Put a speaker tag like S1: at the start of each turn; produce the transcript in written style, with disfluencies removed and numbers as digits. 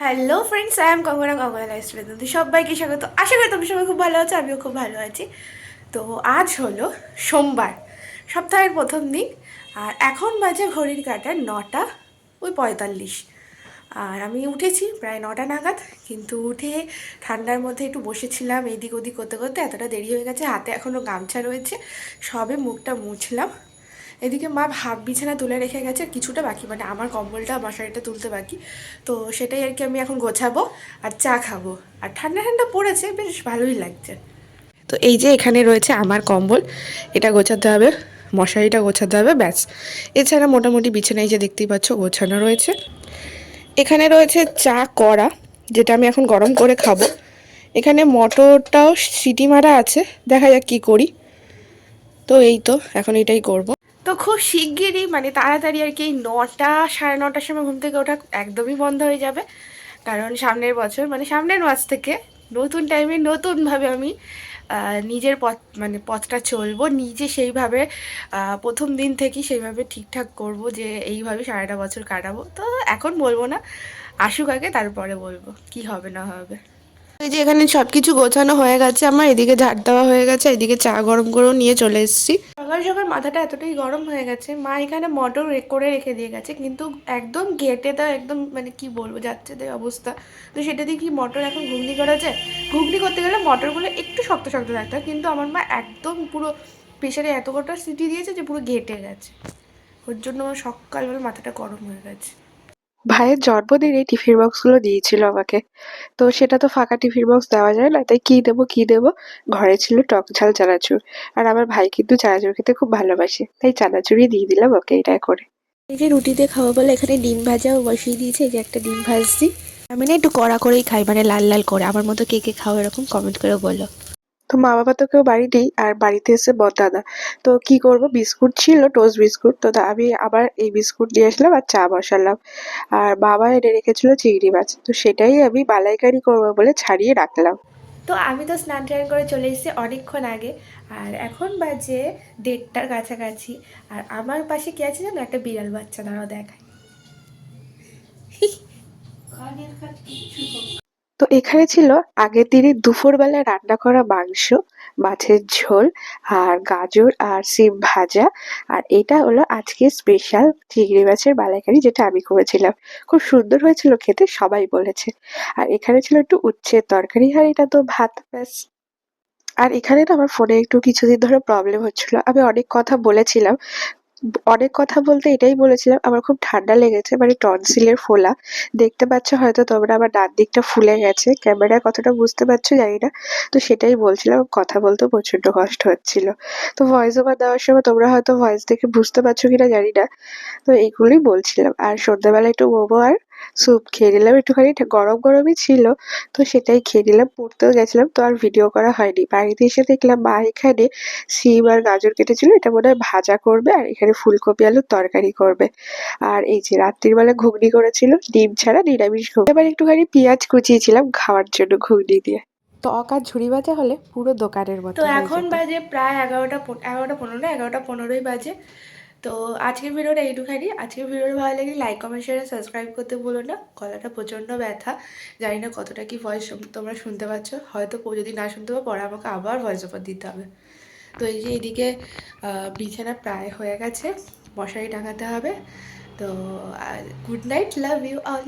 S1: Hello friends, I am Kangana lifestyle তো সবাইকে স্বাগত। আশা করি তুমি সবাই খুব ভালো আছো, আমিও খুব ভালো আছি। তো আজ হলো সোমবার, সপ্তাহের প্রথম দিন। আর এখন বাজে ঘড়ির কাঁটায় 9:45। আর আমি উঠেছি প্রায় 9টা নাগাদ, কিন্তু উঠে ঠান্ডার মধ্যে একটু বসেছিলাম এদিক ওদিক করতে করতে, এতটা দেরি হয়ে গেছে। হাতে এখনও গামছা রয়েছে, সবে মুখটা মুছলাম। এদিকে মা হাফ বিছানা তুলে রেখে গেছে, কিছুটা বাকি, মানে আমার কম্বলটা মশারিটা তুলতে বাকি। তো সেটাই আর কি আমি এখন গোছাবো আর চা খাবো। আর ঠান্ডা ঠান্ডা পড়েছে, বেশ ভালোই লাগছে। তো এই যে এখানে রয়েছে আমার কম্বল, এটা গোছাতে হবে, মশারিটা গোছাতে হবে, ব্যাস। এছাড়া মোটামুটি বিছানায় যে দেখতেই পাচ্ছ গোছানো রয়েছে। এখানে রয়েছে চা করা, যেটা আমি এখন গরম করে খাবো। এখানে মটরটাও সিটি মারা আছে, দেখা যাক কী করি। তো এই তো এখন এটাই করব। তো খুব শিগগিরই, মানে তাড়াতাড়ি আর কি, 9টা 9:30টার সময় ঘুম থেকে ওঠা একদমই বন্ধ হয়ে যাবে। কারণ সামনের বছর, মানে সামনের মাস থেকে নতুন টাইমে নতুনভাবে আমি নিজের পথ, মানে পথটা চলবো নিজে সেইভাবে। প্রথম দিন থেকেই সেইভাবে ঠিকঠাক করব যে এইভাবে সারাটা বছর কাটাবো। তো এখন বলবো না, আসুক আগে, তারপরে বলবো কি হবে না হবে। এই যে এখানে সব কিছু গোছানো হয়ে গেছে আমার, এদিকে ঝাড় দেওয়া হয়ে গেছে, এদিকে চা গরম করেও নিয়ে চলে এসেছি। সকাল সকাল মাথাটা এতটাই গরম হয়ে গেছে, মা এখানে মটর করে রেখে দিয়ে গেছে, কিন্তু একদম ঘেটে দেওয়া, একদম মানে কি বলবো, যাচ্ছে তাই অবস্থা। তো সেটা দিয়ে কি মটর এখন ঘুগনি করা যায়? ঘুগনি করতে গেলে মটরগুলো একটু শক্ত শক্ত রাখতে হয়, কিন্তু আমার মা একদম পুরো প্রেশারে এত কটা সিটি দিয়েছে যে পুরো ঘেটে গেছে। ওর জন্য আমার সকালবেলা মাথাটা গরম হয়ে গেছে। ভাইয়ের জন্মদিনে টিফিন বক্সগুলো দিয়েছিল আমাকে, তো সেটা তো ফাঁকা টিফিন বক্স দেওয়া যায় না, তাই কি দেবো, ঘরে ছিল টক ঝাল চানাচুর। আর আমার ভাই কিন্তু চানাচুর খেতে খুব ভালোবাসে, তাই চানাচুরই দিয়ে দিলাম ওকে এটা করে। এই যে রুটি দিয়ে খাওয়া বলে এখানে ডিম ভাজাও বসিয়ে দিয়েছে, এই যে একটা ডিম ভাজছি। আমি না একটু কড়া করেই খাই, মানে লাল লাল করে। আমার মতো কে কে খাও এরকম কমেন্ট করে বলো। তো মা বাবা তো কেউ বাড়ি নেই, আর বাড়িতে এসে দাদা। তো কি করব, বিস্কুট ছিল, টোস্ট বিস্কুট, তো আমি আবার এই বিস্কুট দিয়ে আসলাম আর চা বসালাম। আর বাবা এনে রেখেছিল চিংড়ি মাছ, তো সেটাই আমি মালাইকারি করবো বলে ছাড়িয়ে রাখলাম। তো আমি তো স্নান টান করে চলে এসেছি অনেকক্ষণ আগে। আর এখন বাজে 1:30টার কাছাকাছি। আর আমার পাশে কে আছে জানো? একটা বিড়াল বাচ্চা, দাঁড়াও দেখায়। তো এখানে ছিল আগের দিনই দুপুরবেলা রান্না করা মাংস, মাছের ঝোল, আর গাজর আর সিম ভাজা। আর এটা হলো আজকে স্পেশাল চিংড়ি মাছের মালাইকারি, যেটা আমি করেছিলাম। খুব সুন্দর হয়েছিল খেতে, সবাই বলেছে। আর এখানে ছিল একটু উচ্ছের তরকারি, আর এটা তো ভাত, ব্যাস। আর এখানে না আমার ফোনে একটু কিছুদিন ধরে প্রবলেম হচ্ছিল, আমি অনেক কথা বলেছিলাম। অনেক কথা বলতে এটাই বলেছিলাম, আমার খুব ঠান্ডা লেগেছে, মানে টনসিলের ফোলা। দেখতে পাচ্ছ হয়তো তোমরা, আমার ডান দিকটা ফুলে গেছে, ক্যামেরায় কতটা বুঝতে পারছো জানি না। তো সেটাই বলছিলাম, কথা বলতেও প্রচন্ড কষ্ট হচ্ছিল। তো ভয়েস ওভার দেওয়ার সময় তোমরা হয়তো ভয়েস দেখে বুঝতে পারছো কিনা জানি না। তো এইগুলোই বলছিলাম। আর সন্ধ্যাবেলা একটু মোমো আর স্যুপ খেয়ে নিলাম, একটুখানি গরম গরমই ছিল। তো সেটাই খেয়ে নিলাম, পড়তেও গেছিলাম, তো আর ভিডিও করা হয়নি। বাড়িতে এসে দেখলাম মা এখানে সিম আর গাজর কেটেছিল, এটা মনে হয় ভাজা করবে, আর এখানে ফুলকপি আলুর তরকারি করবে। আর এই যে রাত্রির বেলা ঘুগনি করেছিল, ডিম ছাড়া নিরামিষ ঘুগনি। এবার একটুখানি পেঁয়াজ কুচিয়েছিলাম খাওয়ার জন্য ঘুগনি দিয়ে। ত্বক আর ঝুড়ি ভাজা হলে পুরো দোকানের মতো। তো এখন বাজে প্রায় 11টা 15, 11টা 15ই বাজে। তো আজকের ভিডিওটা এইটুখানি। আজকের ভিডিওটা ভালো লাগলে লাইক কমেন্ট শেয়ার সাবস্ক্রাইব করতে ভুলো না। গলাটা প্রচণ্ড ব্যথা, জানি না কতটা কি ভয়েস তোমরা শুনতে পাচ্ছ। হয়তো যদি না শুনতে পারো, পরে আমাকে আবার ভয়েস ওভার দিতে হবে। তো এই যে এদিকে বিছানা প্রায় হয়ে গেছে, মশারি টাঙাতে হবে। তো good night, love you all.